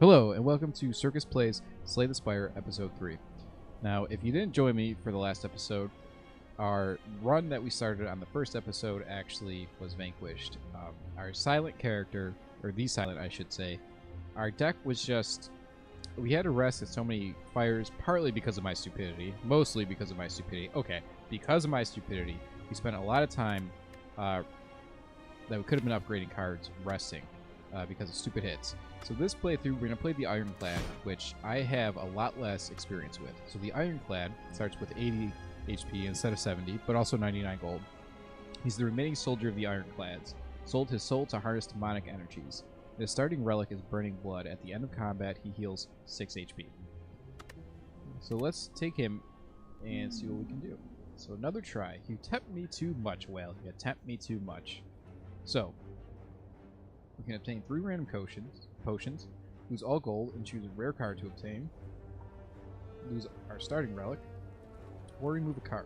Hello, and welcome to Circus Plays Slay the Spire, Episode 3. Now, if you didn't join me for the last episode, our run that we started on the first episode actually was vanquished. Our silent character, or the silent I should say, our deck was just... We had to rest at so many fires, partly because of my stupidity, mostly because of my stupidity. Okay, because of my stupidity, we spent a lot of time that we could have been upgrading cards resting because of stupid hits. So this playthrough, we're going to play the Ironclad, which I have a lot less experience with. So the Ironclad starts with 80 HP instead of 70, but also 99 gold. He's the remaining soldier of the Ironclads, sold his soul to harness demonic energies. His starting relic is Burning Blood. At the end of combat, he heals 6 HP. So let's take him and see what we can do. So another try. You tempt me too much, Whale. You tempt me too much. So, we can obtain 3 random potions, lose all gold, and choose a rare card to obtain, lose our starting relic, or remove a card.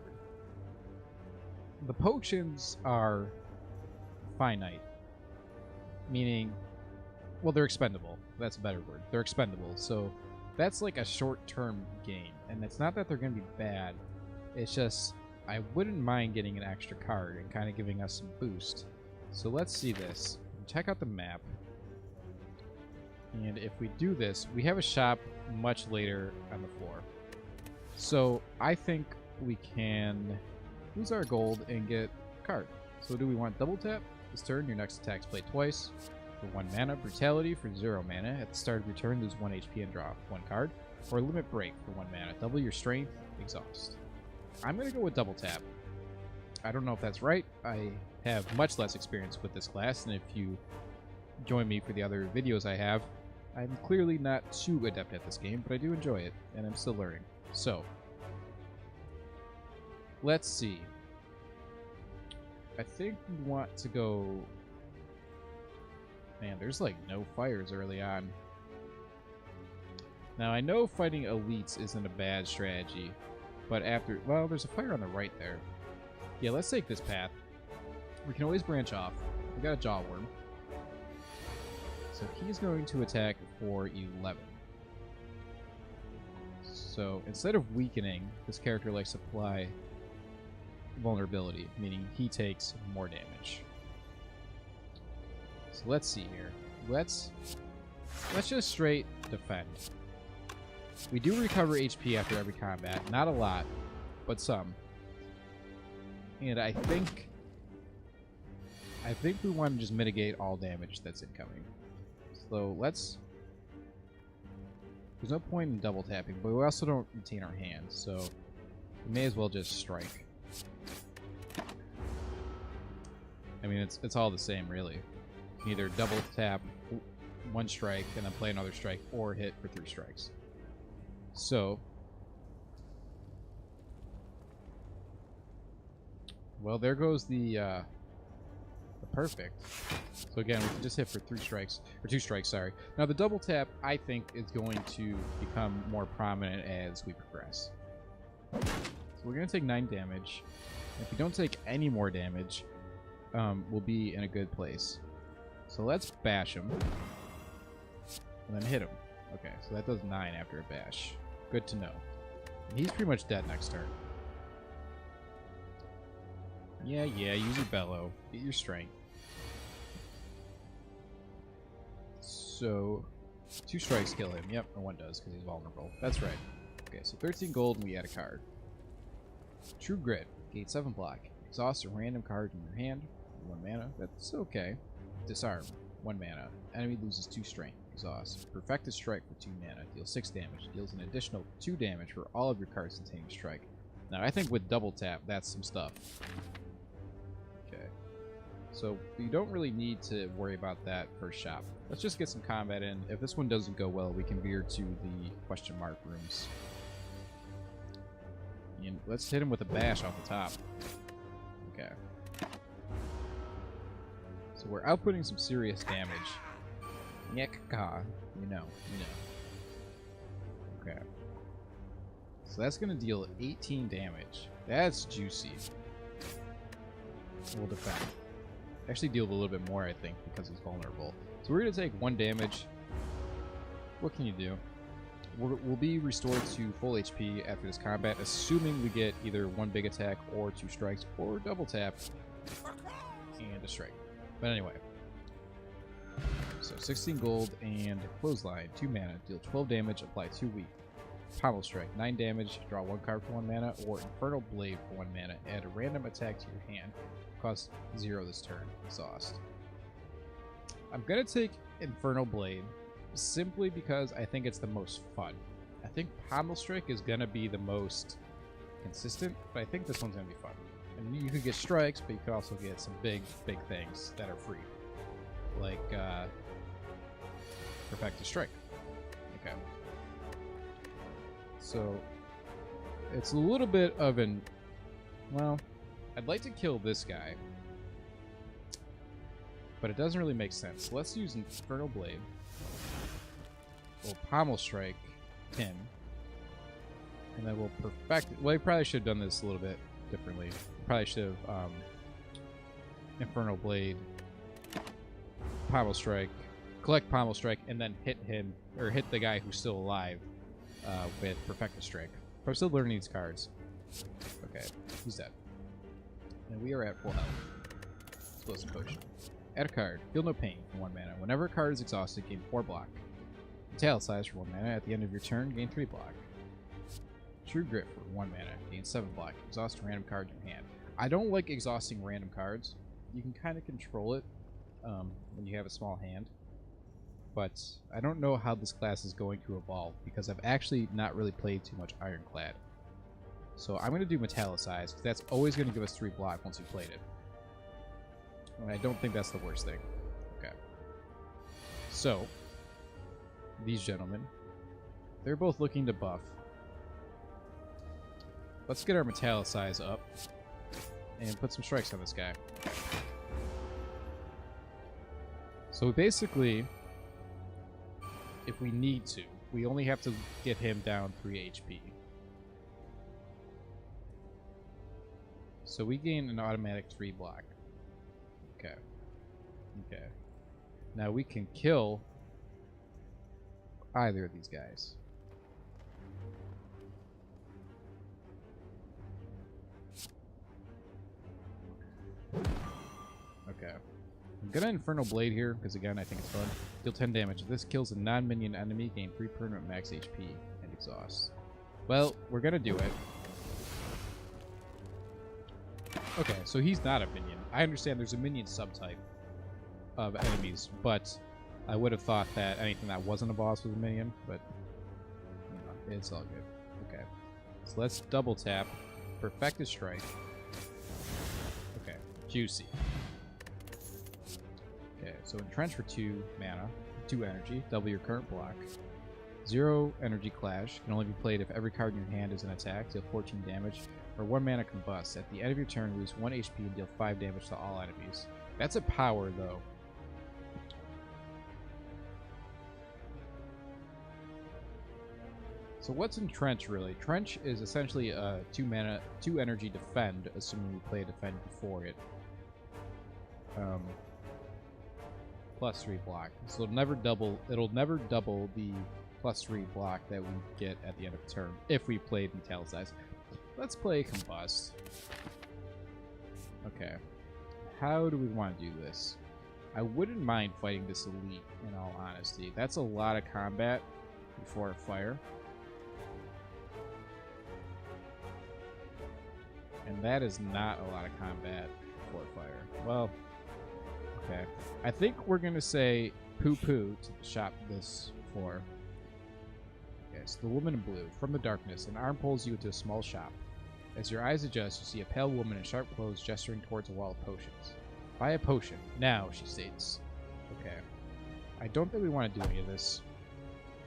The potions are finite, meaning, well, they're expendable. That's a better word. They're expendable, so that's like a short-term gain, and it's not that they're going to be bad, it's just I wouldn't mind getting an extra card and kind of giving us some boost. So let's see this. Check out the map. And if we do this, we have a shop much later on the floor. So I think we can lose our gold and get a card. So do we want double tap? This turn, your next attack's played twice for 1 mana. Brutality for 0 mana. At the start of your turn, lose 1 HP and draw 1 card. Or Limit Break for 1 mana. Double your strength, exhaust. I'm going to go with double tap. I don't know if that's right. I have much less experience with this class, and if you join me for the other videos I have, I'm clearly not too adept at this game, but I do enjoy it, and I'm still learning. So, let's see. I think we want to go... Man, there's like no fires early on. Now, I know fighting elites isn't a bad strategy, but after... Well, there's a fire on the right there. Yeah, let's take this path. We can always branch off. We got a Jawworm. So he's going to attack for 11. So instead of weakening, this character likes to apply vulnerability, meaning he takes more damage. So let's see here. Let's just straight defend. We do recover HP after every combat. Not a lot, but some. And I think we want to just mitigate all damage that's incoming. So let's... There's no point in double tapping, but we also don't retain our hands, so we may as well just strike. I mean, it's all the same, really. You can either double tap 1 strike and then play another strike, or hit for 3 strikes. So... Well, there goes the perfect. So again, we can just hit for 3 strikes, or 2 strikes, sorry. Now the double tap, I think, is going to become more prominent as we progress. So we're going to take 9 damage. If we don't take any more damage, we'll be in a good place. So let's bash him. And then hit him. Okay, so that does 9 after a bash. Good to know. And he's pretty much dead next turn. Yeah, use your bellow. Get your strength. So, 2 strikes kill him. Yep, or 1 does, because he's vulnerable. That's right. Okay, so 13 gold, and we add a card. True Grit. Gate 7 block. Exhaust a random card in your hand. 1 mana. That's okay. Disarm. 1 mana. Enemy loses 2 strength. Exhaust. Perfected Strike for 2 mana. Deals 6 damage. Deals an additional 2 damage for all of your cards containing strike. Now, I think with double tap, that's some stuff. So you don't really need to worry about that first shop. Let's just get some combat in. If this one doesn't go well, we can veer to the question mark rooms. And let's hit him with a bash off the top. Okay. So we're outputting some serious damage. Nyekka. You know. Okay. So that's going to deal 18 damage. That's juicy. We'll defend. Actually deal a little bit more, I think, because he's vulnerable. So we're going to take 1 damage. what can you do? We'll be restored to full HP after this combat, assuming we get either one big attack or 2 strikes or double tap and a strike. But anyway, so 16 gold and clothesline, 2 mana, deal 12 damage, apply 2 weak. Pommel strike, 9 damage, draw 1 card for 1 mana, or infernal blade for 1 mana. Add a random attack to your hand. Cost 0 this turn. Exhaust. I'm gonna take infernal blade simply because I think it's the most fun. I think pommel strike is gonna be the most consistent, but I think this one's gonna be fun. And you could get strikes, but you could also get some big things that are free, like perfected strike. Okay. So it's a little bit of an, well, I'd like to kill this guy, but it doesn't really make sense. So let's use infernal blade. We'll pommel strike him, and then we'll perfect it. Well, I probably should have done this a little bit differently. Probably should have infernal blade, pommel strike, collect pommel strike, and then hit him, or hit the guy who's still alive with perfected strike. I'm still learning these cards. Okay, he's dead. And we are at full health. Explosive potion. Add a card. Feel no pain for 1 mana. Whenever a card is exhausted, gain 4 block. Italicize for 1 mana. At the end of your turn, gain 3 block. True Grit for 1 mana. Gain 7 block. Exhaust a random card in your hand. I don't like exhausting random cards. You can kind of control it when you have a small hand. But I don't know how this class is going to evolve because I've actually not really played too much Ironclad. So I'm going to do Metallicize because that's always going to give us 3 block once we've played it. And I don't think that's the worst thing. Okay. So, these gentlemen, they're both looking to buff. Let's get our Metallicize up and put some strikes on this guy. So basically, if we need to, we only have to get him down 3 HP. So we gain an automatic 3 block. Okay. Okay. Now we can kill either of these guys. Okay. I'm gonna Infernal Blade here, because again, I think it's fun. Deal 10 damage. If this kills a non-minion enemy, gain 3 permanent max HP and exhaust. Well, we're gonna do it. Okay, so he's not a minion. I understand there's a minion subtype of enemies, but I would have thought that anything that wasn't a boss was a minion, but you know, it's all good. Okay. So let's double tap. Perfected Strike. Okay, juicy. Okay, so Entrench for 2 mana, 2 energy, double your current block. 0 energy clash, can only be played if every card in your hand is an attack, deal 14 damage, or 1 mana combust. At the end of your turn, lose 1 HP and deal 5 damage to all enemies. That's a power, though. So what's Entrench, really? Trench is essentially a 2 mana, 2 energy defend, assuming we play a defend before it. Plus 3 block. So it'll never double the plus 3 block that we get at the end of the turn if we played Metallicize. Let's play Combust. Okay. How do we want to do this? I wouldn't mind fighting this elite, in all honesty. That's a lot of combat before a fire. And that is not a lot of combat before a fire. Well, okay. I think we're going to say poo-poo to shop this for. Okay, so the woman in blue. From the darkness, an arm pulls you into a small shop. As your eyes adjust, you see a pale woman in sharp clothes gesturing towards a wall of potions. Buy a potion. Now, she states. Okay. I don't think we want to do any of this.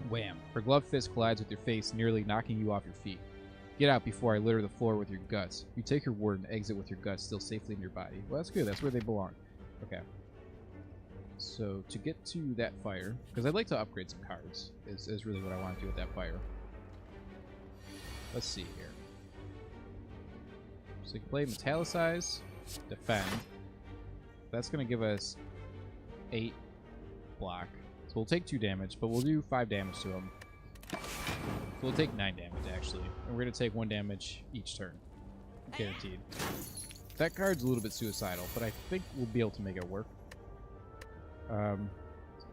Wham. Her gloved fist collides with your face, nearly knocking you off your feet. Get out before I litter the floor with your guts. You take her word and exit with your guts still safely in your body. Well, that's good. That's where they belong. Okay. So, to get to that fire, because I'd like to upgrade some cards, is really what I want to do with that fire. Let's see here. So you can play Metallicize, Defend. That's going to give us 8 block. So we'll take 2 damage, but we'll do 5 damage to him. So we'll take 9 damage, actually. And we're going to take 1 damage each turn. Guaranteed. That card's a little bit suicidal, but I think we'll be able to make it work.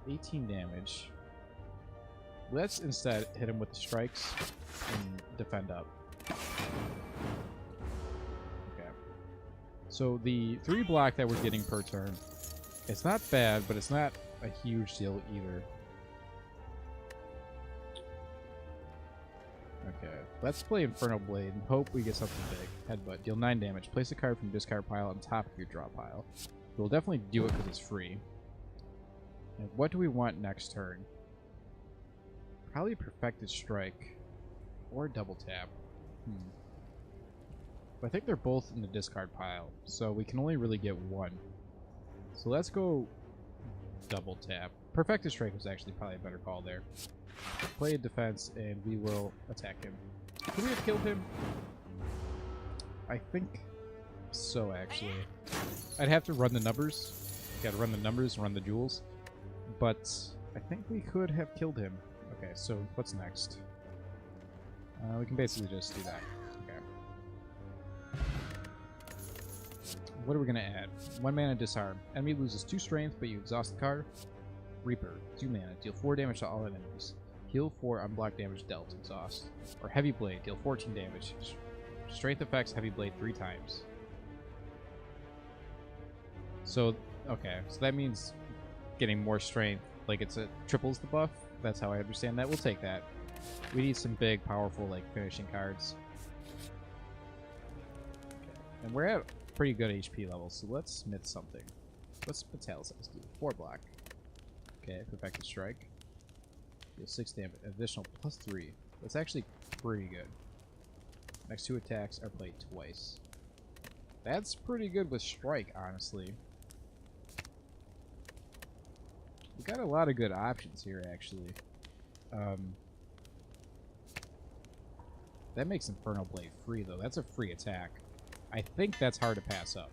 18 damage. Let's instead hit him with the strikes and defend up. Okay. So the 3 block that we're getting per turn, it's not bad, but it's not a huge deal either. Okay, let's play Infernal Blade and hope we get something big. Headbutt. Deal 9 damage. Place a card from discard pile on top of your draw pile. We'll definitely do it because it's free. And what do we want next turn? Probably Perfected Strike. Or Double Tap. But I think they're both in the discard pile, so we can only really get one. So let's go Double Tap. Perfected Strike was actually probably a better call there. Play a defense, and we will attack him. Could we have killed him? I think so, actually. I'd have to run the numbers. Gotta run the numbers, run the jewels. But I think we could have killed him. Okay, so what's next? We can basically just do that. Okay. What are we gonna add? 1 mana disarm. Enemy loses 2 strength, but you exhaust the card. Reaper, 2 mana. Deal 4 damage to all enemies. Heal 4 unblocked damage dealt. Exhaust. Or Heavy Blade. Deal 14 damage. Strength effects Heavy Blade 3 times. So, okay. So that means getting more strength. Like it triples the buff. That's how I understand that. We'll take that. We need some big, powerful, like, finishing cards. Okay. And we're at pretty good HP levels, so let's smith something. Let's metallicize, do 4 block. Okay, Perfected Strike. Deal 6 damage, additional +3. That's actually pretty good. Next 2 attacks are played twice. That's pretty good with Strike, honestly. We got a lot of good options here, actually. That makes Infernal Blade free, though. That's a free attack. I think that's hard to pass up.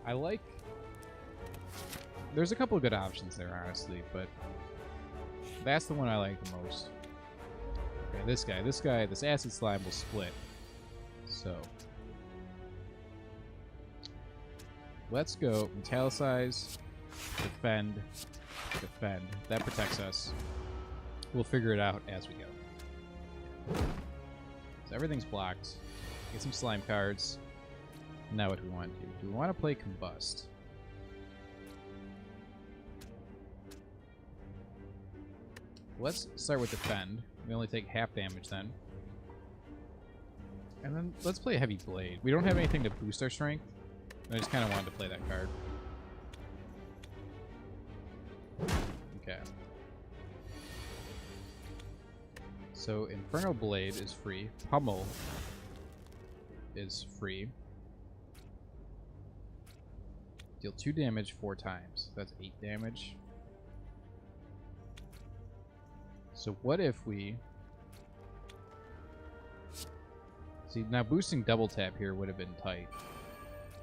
I like... There's a couple of good options there, honestly, but that's the one I like the most. Okay, this Acid Slime will split. So, let's go metallicize, defend, defend. That protects us. We'll figure it out as we go. So everything's blocked. Get some slime cards. Now what do we want to do? Do we want to play Combust? Let's start with defend. We only take half damage then. And then let's play Heavy Blade. We don't have anything to boost our strength. I just kind of wanted to play that card. Okay. So Infernal Blade is free. Pummel is free. Deal 2 damage 4 times. That's 8 damage. So what if we... See, now boosting double tap here would have been tight.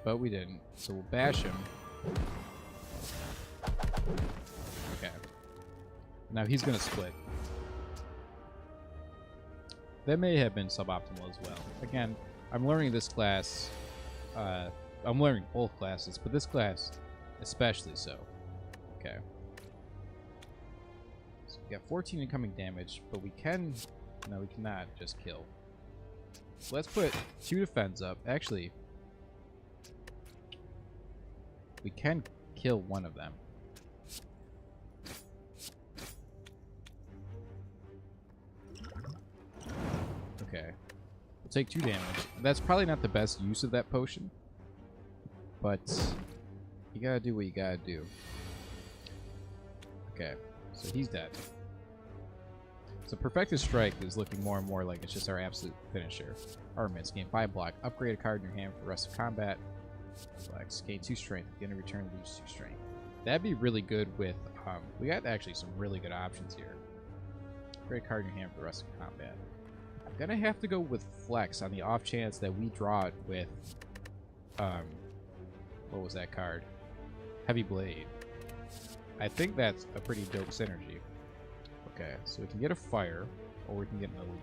But we didn't. So we'll bash him. Okay. Now he's going to split. That may have been suboptimal as well. Again, I'm learning this class. I'm learning both classes, but this class especially so. Okay. So we got 14 incoming damage, but we can... No, we cannot just kill. So let's put 2 defense up. Actually, we can kill one of them. Okay. We'll take 2 damage. That's probably not the best use of that potion. But you gotta do what you gotta do. Okay. So he's dead. So Perfected Strike is looking more and more like it's just our absolute finisher. Armaments. Gain 5 block. Upgrade a card in your hand for the rest of combat. Flex. Gain 2 strength. Again, in return, lose 2 strength. That'd be really good with... we got actually some really good options here. Upgrade a card in your hand for the rest of combat. I'm gonna have to go with Flex on the off chance that we draw it with... what was that card? Heavy Blade. I think that's a pretty dope synergy. Okay, so we can get a fire, or we can get an elite.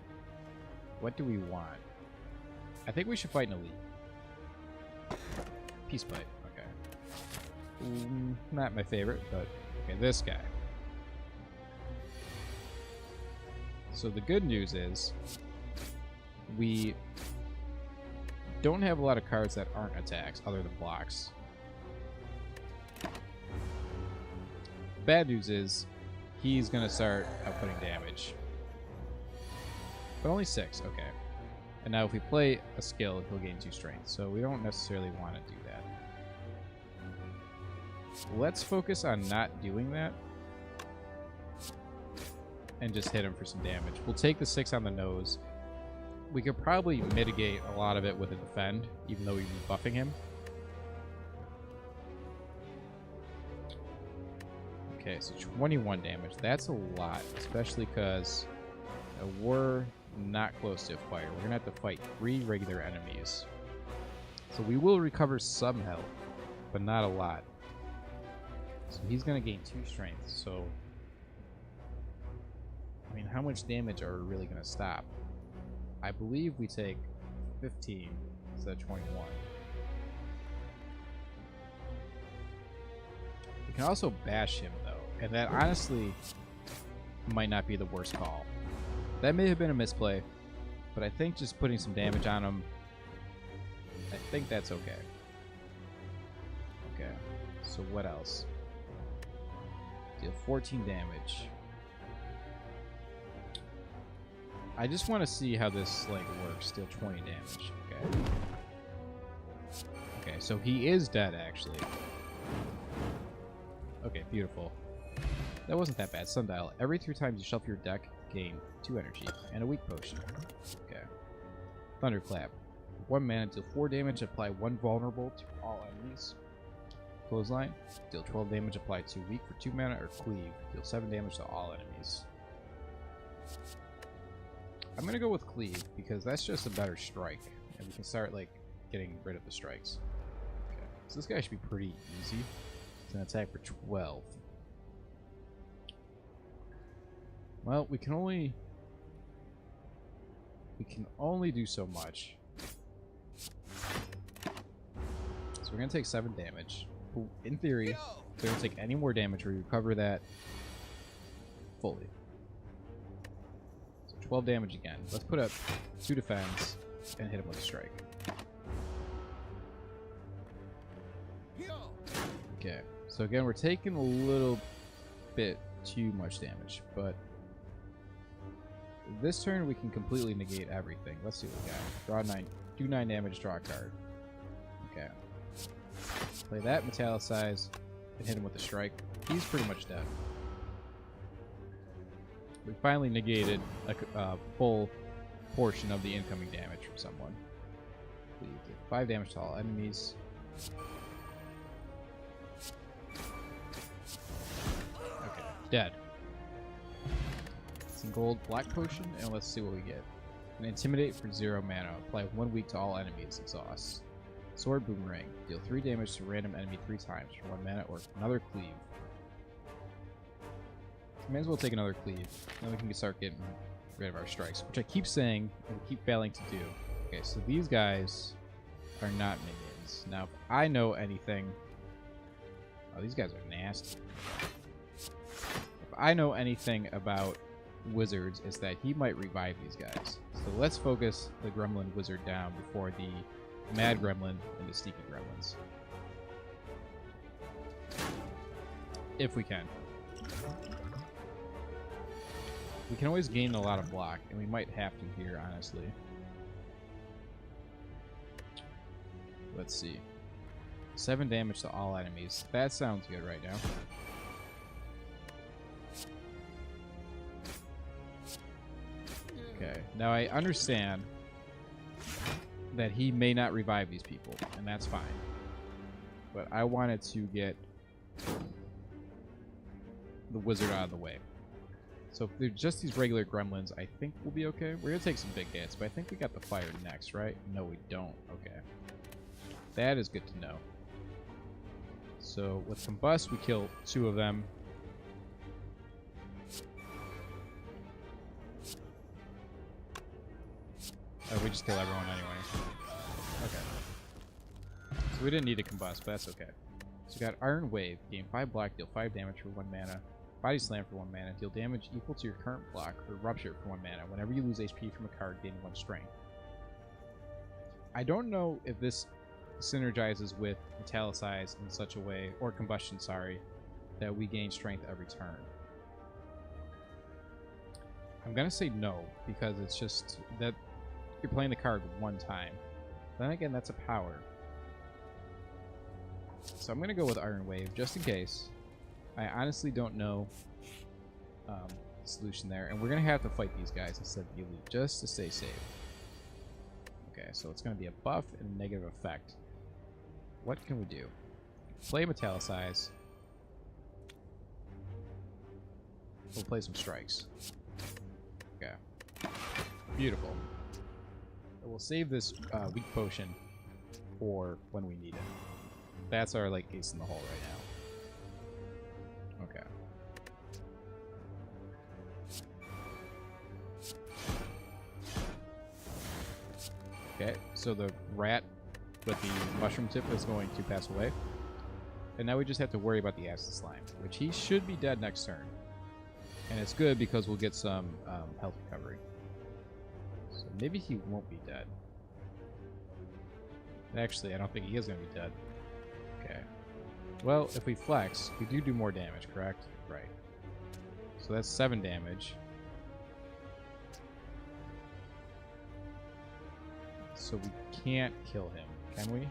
What do we want? I think we should fight an elite. Peace pipe, okay. Not my favorite, but okay, this guy. So the good news is we don't have a lot of cards that aren't attacks other than blocks. Bad news is he's going to start outputting damage. But only 6, okay. And now if we play a skill, he'll gain 2 strength. So we don't necessarily want to do that. Let's focus on not doing that. And just hit him for some damage. We'll take the 6 on the nose. We could probably mitigate a lot of it with a defend, even though we'd be buffing him. Okay, so 21 damage. That's a lot, especially because we're not close to a fire. We're going to have to fight 3 regular enemies. So we will recover some health, but not a lot. So he's going to gain 2 strength. So, I mean, how much damage are we really going to stop? I believe we take 15 instead of 21. We can also bash him, though, and that honestly might not be the worst call. That may have been a misplay, but I think just putting some damage on him, I think that's okay. Okay, so what else? Deal 14 damage. I just want to see how this like works. Deal 20 damage. Okay. Okay, so he is dead actually. Okay, beautiful. That wasn't that bad. Sundial. Every 3 times you shuffle your deck, gain 2 energy and a weak potion. Okay. Thunderclap. 1 mana, deal 4 damage, apply 1 vulnerable to all enemies. Clothesline. Deal 12 damage, apply 2 weak for 2 mana, or cleave. Deal 7 damage to all enemies. I'm gonna go with cleave because that's just a better strike, and we can start like getting rid of the strikes. Okay, so this guy should be pretty easy. It's an attack for 12. Well, we can only do so much. So we're gonna take 7 damage. In theory, if we don't take any more damage, we recover that fully. 12 damage again. Let's put up 2 defense and hit him with a strike. Okay, so again, we're taking a little bit too much damage, but this turn we can completely negate everything. Let's see what we got. Draw 9, do 9 damage, draw a card. Okay. Play that, metallicize, and hit him with a strike. He's pretty much dead. We finally negated a full portion of the incoming damage from someone. We did 5 damage to all enemies. Okay, dead. Some gold, black potion, and let's see what we get. An intimidate for 0 mana. Apply 1 weak to all enemies. Exhaust. Sword boomerang. Deal 3 damage to random enemy 3 times for 1 mana or another cleave. May as well take another cleave. Then we can start getting rid of our strikes, which I keep saying and keep failing to do. Okay, so these guys are not minions. Now, if I know anything... Oh, these guys are nasty. If I know anything about wizards, is that he might revive these guys. So let's focus the gremlin wizard down before the mad gremlin and the sneaky gremlins. If we can. We can always gain a lot of block, and we might have to here, honestly. Let's see. 7 damage to all enemies. That sounds good right now. Okay, now I understand that he may not revive these people, and that's fine. But I wanted to get the wizard out of the way. So if they're just these regular gremlins, I think we'll be okay. We're going to take some big hits, but I think we got the fire next, right? No, we don't. Okay. That is good to know. So with Combust, we kill 2 of them. We just kill everyone anyway. Okay. So we didn't need to combust, but that's okay. So we got Iron Wave. Gain 5 block, deal 5 damage for 1 mana. Body Slam for 1 mana. Deal damage equal to your current block, or Rupture for 1 mana. Whenever you lose HP from a card, gain 1 strength. I don't know if this synergizes with Metallicize in such a way, or Combustion, sorry, that we gain strength every turn. I'm gonna say no, because it's just that you're playing the card 1 time. Then again, that's a power. So I'm gonna go with Iron Wave, just in case. I honestly don't know the solution there, and we're gonna have to fight these guys instead of the elite, just to stay safe. Okay, so it's gonna be a buff and a negative effect. What can we do? Play Metallicize. We'll play some strikes. Okay. Beautiful. We'll save this weak potion for when we need it. That's our like ace in the hole right now. Okay. Okay, so the rat with the mushroom tip is going to pass away. And now we just have to worry about the acid slime, which he should be dead next turn. And it's good because we'll get some health recovery. So maybe he won't be dead. Actually, I don't think he is going to be dead. Okay. Well, if we flex, we do more damage, correct? Right. So that's 7 damage. So we can't kill him, can we?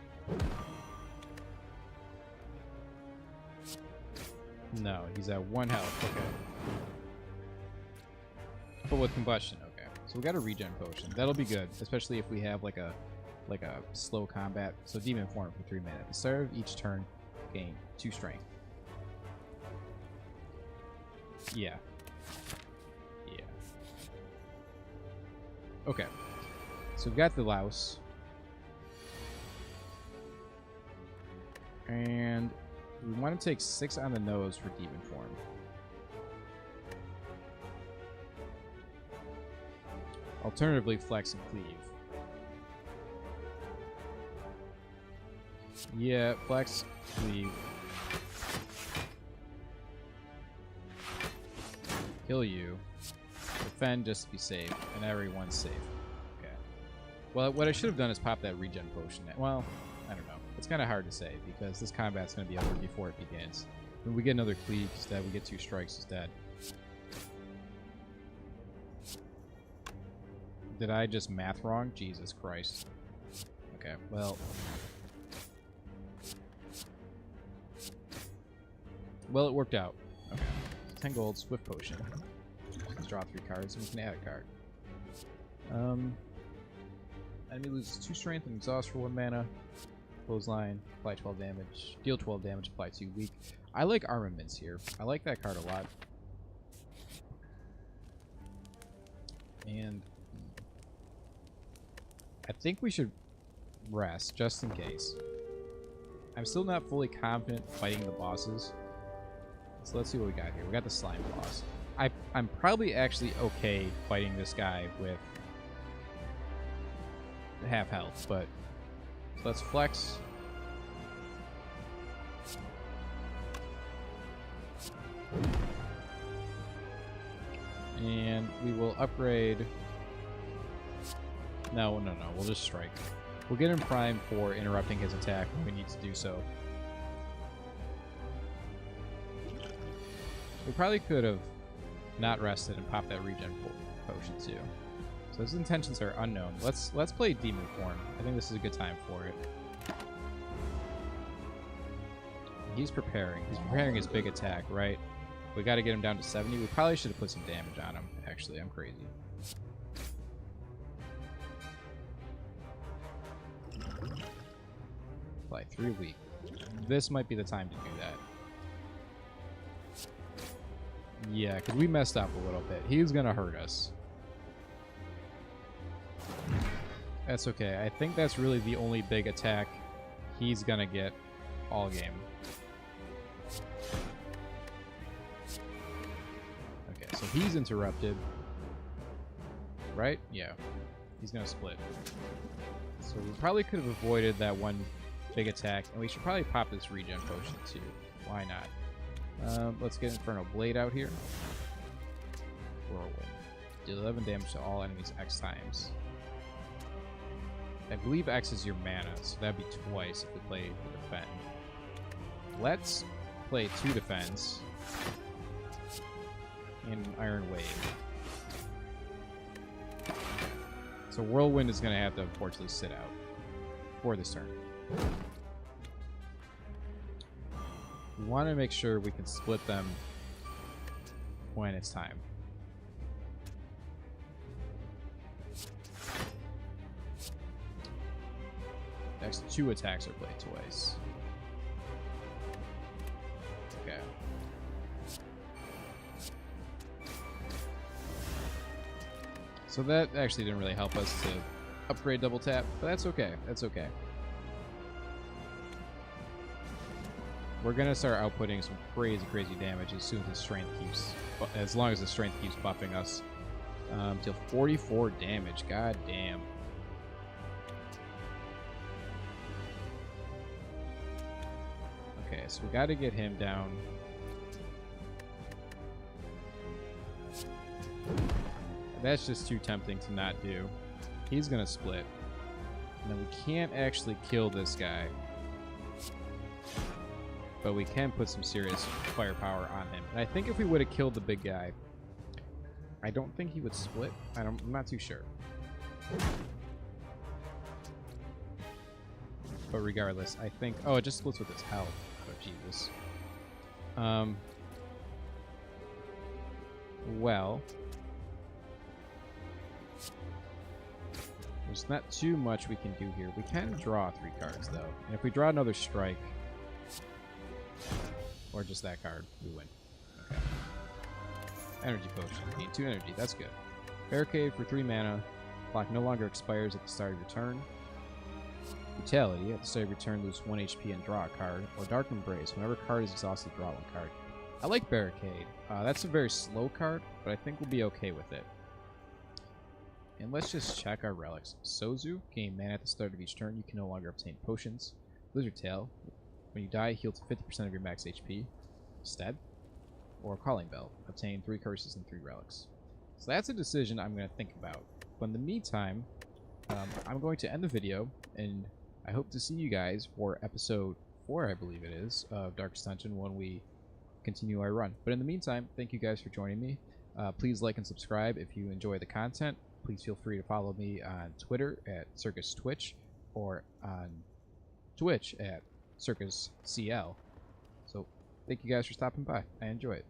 No, he's at 1 health. Okay. But with combustion, okay. So we got a regen potion. That'll be good, especially if we have like a slow combat. So demon form for 3 minutes. At the start of each turn, gain 2 strength. Yeah. Yeah. Okay. So we've got the louse. And we want to take 6 on the nose for demon form. Alternatively, flex and cleave. Yeah, flex, cleave. Kill you. Defend just to be safe, and everyone's safe. Okay. Well, what I should have done is pop that regen potion. Well, I don't know. It's kind of hard to say because this combat's going to be over before it begins. When we get another cleave instead, we get 2 strikes instead. Did I just math wrong? Jesus Christ. Okay, well. Well, it worked out. Okay. 10 gold, Swift Potion. Let's draw 3 cards and we can add a card. Enemy loses 2 strength and exhaust for 1 mana. Clothesline, apply 12 damage. Deal 12 damage, apply 2 weak. I like Armaments here. I like that card a lot. And I think we should rest, just in case. I'm still not fully confident fighting the bosses. So let's see what we got here. We got the slime boss. I'm probably actually okay fighting this guy with half health, but so let's flex. And we will upgrade. No. We'll just strike. We'll get him primed for interrupting his attack when we need to do so. We probably could have not rested and popped that regen potion too. So his intentions are unknown. Let's play demon form. I think this is a good time for it. He's preparing. He's preparing his big attack, right? We got to get him down to 70. We probably should have put some damage on him. Actually, I'm crazy. Apply 3 weak. This might be the time to do that. Yeah, because we messed up a little bit. He's going to hurt us. That's okay. I think that's really the only big attack he's going to get all game. Okay, so he's interrupted. Right? Yeah. He's going to split. So we probably could have avoided that one big attack, and we should probably pop this regen potion too. Why not? Let's get Inferno Blade out here. Whirlwind. Deal 11 damage to all enemies X times. I believe X is your mana, so that'd be twice if we play the defend. Let's play 2 defense in Iron Wave. So Whirlwind is going to have to unfortunately sit out for this turn. We want to make sure we can split them when it's time. Next 2 attacks are played twice. Okay. So that actually didn't really help us to upgrade double tap, but that's okay. That's okay. We're gonna start outputting some crazy damage as soon as the strength keeps, as long as the strength keeps buffing us. Till 44 damage. God damn. Okay, so we got to get him down. That's just too tempting to not do. He's gonna split, and then we can't actually kill this guy. But we can put some serious firepower on him. And I think if we would have killed the big guy, I don't think he would split. I'm not too sure. But regardless, I think... Oh, it just splits with his health. Oh, Jesus. Well... There's not too much we can do here. We can draw 3 cards, though. And if we draw another strike... Or just that card, we win. Okay. Energy potion. We need 2 energy. That's good. Barricade for 3 mana. Clock no longer expires at the start of your turn. Brutality. At the start of your turn, lose 1 HP and draw a card. Or Dark Embrace. Whenever a card is exhausted, draw 1 card. I like Barricade. That's a very slow card, but I think we'll be okay with it. And let's just check our relics. Sozu. Gain mana at the start of each turn. You can no longer obtain potions. Blizzard Tail. When you die, heal to 50% of your max HP instead. Or Calling Bell. Obtain 3 curses and 3 relics. So that's a decision I'm going to think about. But in the meantime, I'm going to end the video, and I hope to see you guys for episode 4, I believe it is, of Darkest Dungeon when we continue our run. But in the meantime, thank you guys for joining me. Please like and subscribe if you enjoy the content. Please feel free to follow me on Twitter at Circus Twitch, or on Twitch at Circus CL. So thank you guys for stopping by. I enjoy it.